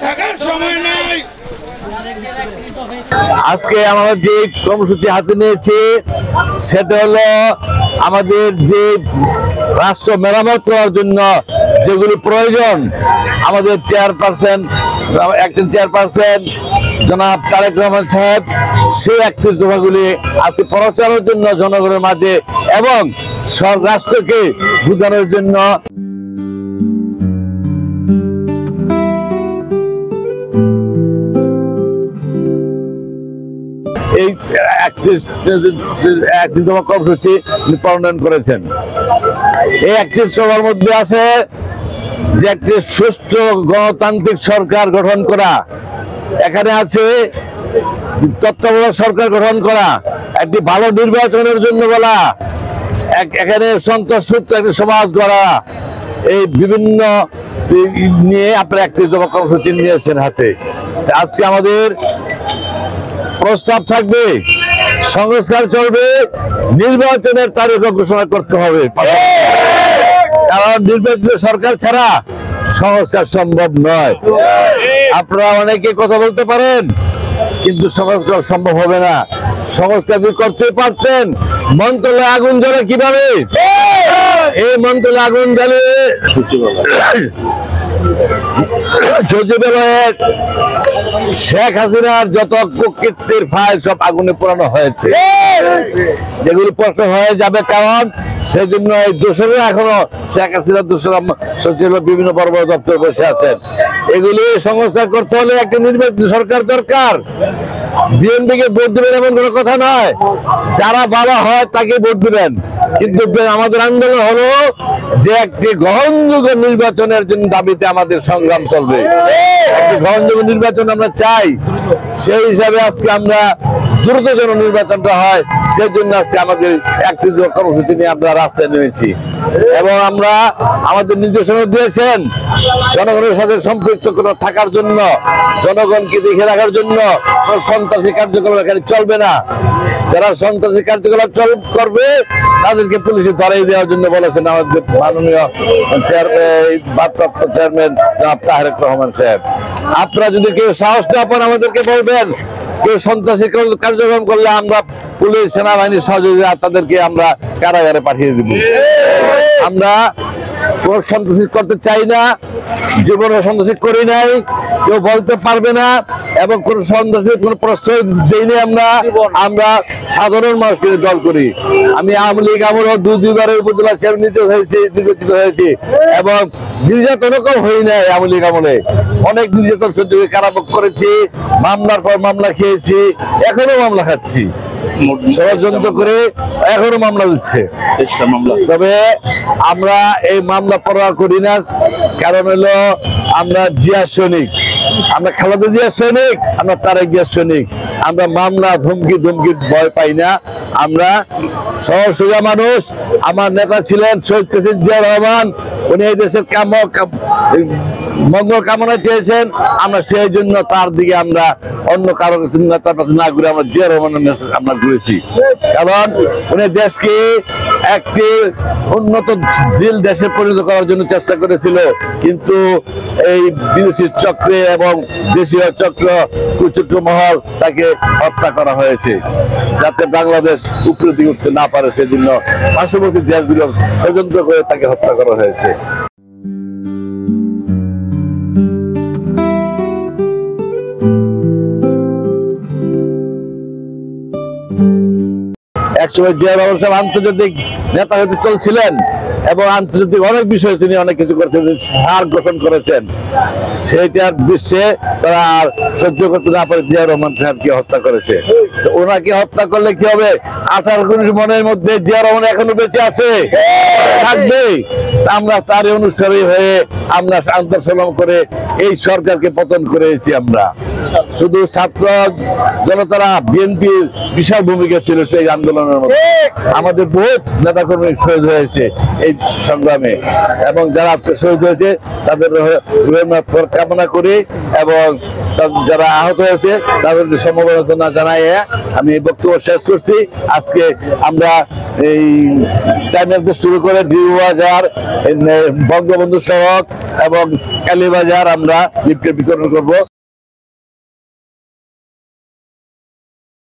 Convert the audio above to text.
থাকার সময় নাই। আজকে আমাদের যে কর্মসূচি হাতে নিয়েছি সেটা হলো আমাদের যে রাষ্ট্র মেরামত করার জন্য যেগুলি প্রয়োজন, আমাদের অ্যাক্টিং চেয়ারপারসন জনাব তারেক রহমান সাহেব সেই 31 দফাগুলি আজকে প্রচারের জন্য জনগণের মাঝে এবং রাষ্ট্রকে বোঝানোর জন্য এই 31 দফা কর্মসূচি প্রণয়ন করেছেন। এই 31 দফার মধ্যে আছে যে একটি সুষ্ঠু গণতান্ত্রিক সরকার গঠন করা, এখানে আছে তত্ত্বাবধায়ক সরকার গঠন করা, একটি ভালো নির্বাচনের জন্য বলা, এখানে সন্ত্রাসমুক্ত একটি সমাজ গড়া, এই বিভিন্ন নিয়ে আপনারা 31 দফা কর্মসূচি নিয়েছেন হাতে। আজকে আমাদের প্রস্তাব থাকবে, সংস্কার চলবে, নির্বাচনের তারিখ ঘোষণা করতে হবে, কারণ নির্বাচিত সরকার ছাড়া সংস্কার সম্ভব নয়। আপনারা অনেকে কথা বলতে পারেন, কিন্তু সংস্কার সম্ভব হবে না। সংস্কার যদি করতে পারতেন, মন্ত্রণালয়ে আগুন জ্বলে কিভাবে? এই মন্ত্রণালয়ে আগুন জ্বলে সচিবালয়ের শেখ হাসিনার যত কুকীর্তির ফাইল সব আগুনে পোড়ানো হয়েছে, যেগুলি প্রশ্ন হয়ে যাবে, কারণ সেজন্য এই দোষরা এখনো শেখ হাসিনার দোষরা সচিবালয় বিভিন্ন বড় বড় দপ্তর বসে আছেন। এগুলি সংস্কার করতে হলে একটা নির্বাচিত সরকার দরকার। বিএনপিকে ভোট দিবেন এমন কোনো কথা নয়, যারা ভালো হয় তাকে ভোট দিবেন, কিন্তু আমাদের আন্দোলন হলো যে একটি গ্রহণযোগ্য নির্বাচনের জন্য দাবিতে আমাদের সংগ্রাম চলবে। একটি গ্রহণযোগ্য নির্বাচন আমরা চাই, সেই হিসাবে আজকে আমরা দ্রুত যেন নির্বাচনটা হয় সেই জন্য আজকে আমাদের 31 দফা কর্মসূচি নিয়ে আমরা রাস্তায় নেমেছি। এবং আমরা আমাদের নির্দেশনা দিয়েছেন জনগণের সাথে সম্পৃক্ত থাকার জন্য, জনগণকে দেখে রাখার জন্য। সন্ত্রাসী কার্যকলাপ এখানে চলবে না, যারা সন্ত্রাসী কার্যকলাপ করবে তাদেরকে পুলিশে ধরাই দেওয়ার জন্য বলেছেন আমাদের মাননীয় ভারপ্রাপ্ত চেয়ারম্যান জনাব তারেক রহমান সাহেব। আপনারা যদি কেউ সাহস না পান আমাদেরকে বলবেন, কেউ সন্ত্রাসী কার্যক্রম করলে আমরা পুলিশ সেনাবাহিনীর সহযোগিতা তাদেরকে আমরা কারাগারে পাঠিয়ে দিব। আমরা কোন সন্ত্রাসী করতে চাই না, জীবনে সন্ত্রাসী করি নাই, কেউ বলতে পারবে না, এবং কোন সন্ত্রাসীর কোন প্রশ্রয় দেইনি। আমরা সাধারণ মানুষকে দল করি। আমি আওয়ামী লীগ আমলেও দুইবারের উপজেলা চেয়ারম্যান নির্বাচিত হয়েছি এবং নির্যাতন কম হই নাই। আওয়ামী লীগ আমলে অনেক নির্যাতন সহ্য করে কারাভোগ করেছি, মামলার পর মামলা খেয়েছি, এখনো মামলা খাচ্ছি, ষড়যন্ত্র করে এখনো মামলা দিচ্ছে। তবে আমরা এই মামলা পরোয়া করি না, কারণ হলো আমরা জিয়া সৈনিক, আমরা খালেদা জিয়া সৈনিক, আমরা তারেক জিয়া সৈনিক। আমরা মামলা ধমকির ভয় পাই না। আমরা সহজ সোজা মানুষ। আমার নেতা ছিলেন শহীদ প্রেসিডেন্ট জিয়া রহমান, উনি এই দেশের মঙ্গল কামনা চেয়েছেন, আমরা সেই জন্য তার দিকে আমরা অন্য কারো নেতার কাছে না ঘুরে আমরা জিয়া রহমানের আমরা ঘুরেছি, কারণ উনি দেশকে একটি উন্নত দেশে পরিণত করার জন্য চেষ্টা করেছিল, কিন্তু এই বিদেশি চক্রে এবং দেশীয় চক্র কুচক্র মহল তাকে হত্যা করা হয়েছে, যাতে বাংলাদেশ উপরের দিকে উঠতে না পারে। সেজন্য পার্শ্ববর্তী দেশগুলো ষড়যন্ত্র করে তাকে হত্যা করা হয়েছে। একসময় জিয়া রহমান সাহেব আন্তর্জাতিক নেতা হতে চলছিলেন এবং আন্তর্জাতিক অনেক বিষয়ে তিনি অনেক কিছু করেছেন, সার গঠন করেছেন। সেইটার বিশ্বে তারা আর সহ্য করতে না পারে জিয়া রহমান সাহেবকে হত্যা করেছে। ওনাকে হত্যা করলে কি হবে? 18-19 মনের মধ্যে জিয়া রহমান এখনো বেঁচে আছে, থাকবে। আমরা তার অনুসারী হয়ে আমরা আন্দোলন করে এই সরকারকে পতন করেছি। আমরা শুধু ছাত্র জনতারা, বিএনপির বিশাল ভূমিকা ছিল সেই আন্দোলনের মধ্যে। আমাদের বহুত নেতাকর্মী শহীদ হয়েছে এই সংগ্রামে, এবং যারা আজকে শহীদ হয়েছে তাদের রুহের মাগফিরাত কামনা করি, এবং যারা আহত হয়েছে তাদের সমবেদনা জানাই আমি এই বক্তব্য শেষ করছি। আজকে আমরা এই টাইম শুরু করে বিউবাজার, বঙ্গবন্ধু সড়ক এবং কালীবাজার আমরা লিফটের বিতরণ করব।